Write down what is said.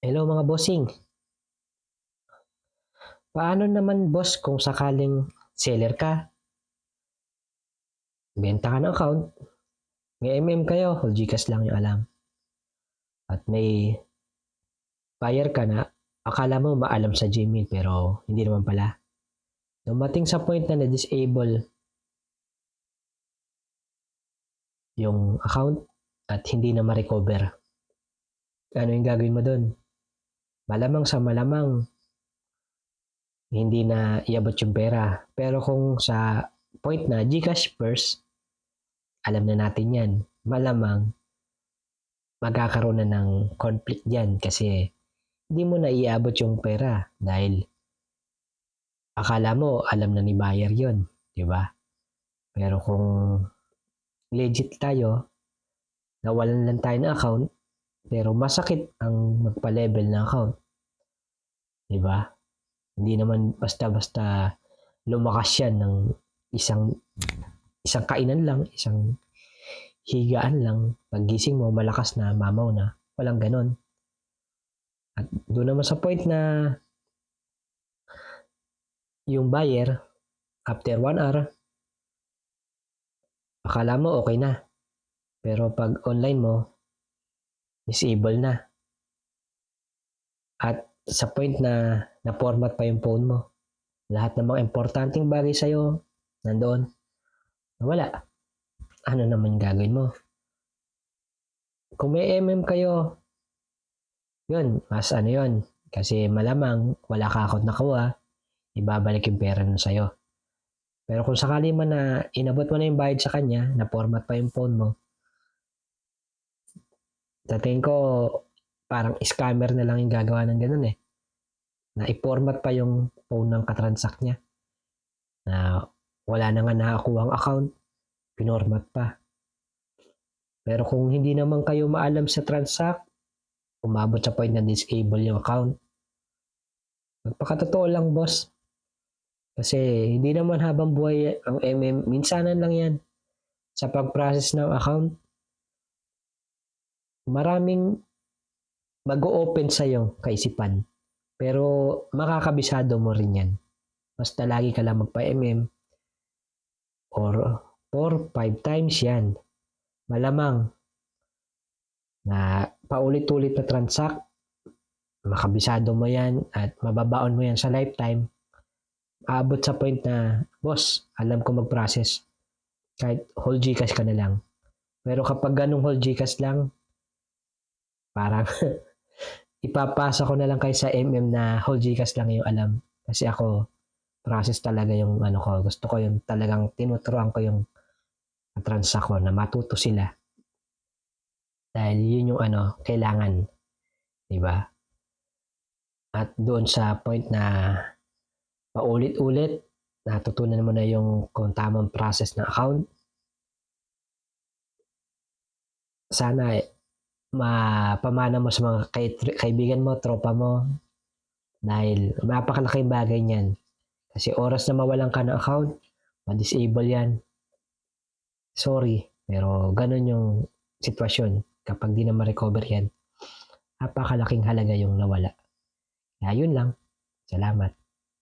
Hello mga bossing. Paano naman boss kung sakaling seller ka, benta ka ng account, may MM kayo, whole GCash lang yung alam. At may buyer ka na akala mo maalam sa Gmail pero hindi naman pala. Dumating sa point na na-disable yung account at hindi na ma-recover. Ano yung gagawin mo doon? Malamang sa malamang hindi na iabot yung pera. Pero kung sa point na GCash first, alam na natin yan. Malamang magkakaroon na ng conflict dyan kasi hindi mo na iabot yung pera dahil akala mo alam na ni buyer yon, di ba? Pero kung legit tayo, nawalan lang tayo ng account, pero masakit ang magpa-level ng account, di ba? Hindi naman basta-basta lumakas yan ng isang isang kainan lang, isang higaan lang, paggising mo malakas na, mamaw na, walang ganon. At doon naman sa point na yung buyer, after 1 hour, akala mo okay na. Pero pag online mo, disable na. At sa point na na-format pa yung phone mo, lahat ng mga importanteng bagay sa'yo, nandoon, wala. Ano naman yung gagawin mo? Kung may MM kayo, yun, mas ano yun. Kasi malamang wala ka account na kuha, ibabalik yung pera nun sa'yo. Pero kung sakali man na inabot mo na yung bayad sa kanya, na-format pa yung phone mo, sa tingin ko, parang scammer na lang yung gagawa ng ganun eh. Na i-format pa yung phone ng katransak niya. Na wala na nga nakakuha ang account, pinormat pa. Pero kung hindi naman kayo maalam sa transact, umabot sa point na disable yung account, magpakatotoo lang boss. Kasi hindi naman habang buhay ang MM, minsanan lang yan. Sa pag-process ng account, maraming mag-o-open sa yung kaisipan. Pero makakabisado mo rin yan. Basta lagi ka lang magpa-MM or 4-5 times yan. Malamang na paulit-ulit na transact, makabisado mo yan at mababaon mo yan sa lifetime, aabot sa point na, boss, alam ko mag-process. Kahit whole GCash ka na lang. Pero kapag ganung whole GCash lang, parang ipapasa ko na lang kayo sa MM na whole GCash lang yung alam. Kasi ako, process talaga yung ano ko. Gusto ko yung talagang tinuturuan ko yung transact ko na matuto sila. Dahil yun yung ano, kailangan. Diba? At doon sa point na paulit-ulit, natutunan mo na yung kung tamang process ng account. Sana mapamana mo sa mga kaibigan mo, tropa mo, dahil napakalaking bagay niyan. Kasi oras na mawalan ka ng account, ma-disable yan. Sorry, pero ganun yung sitwasyon. Kapag di na ma-recover yan, napakalaking halaga yung nawala. Kaya yun lang. Salamat.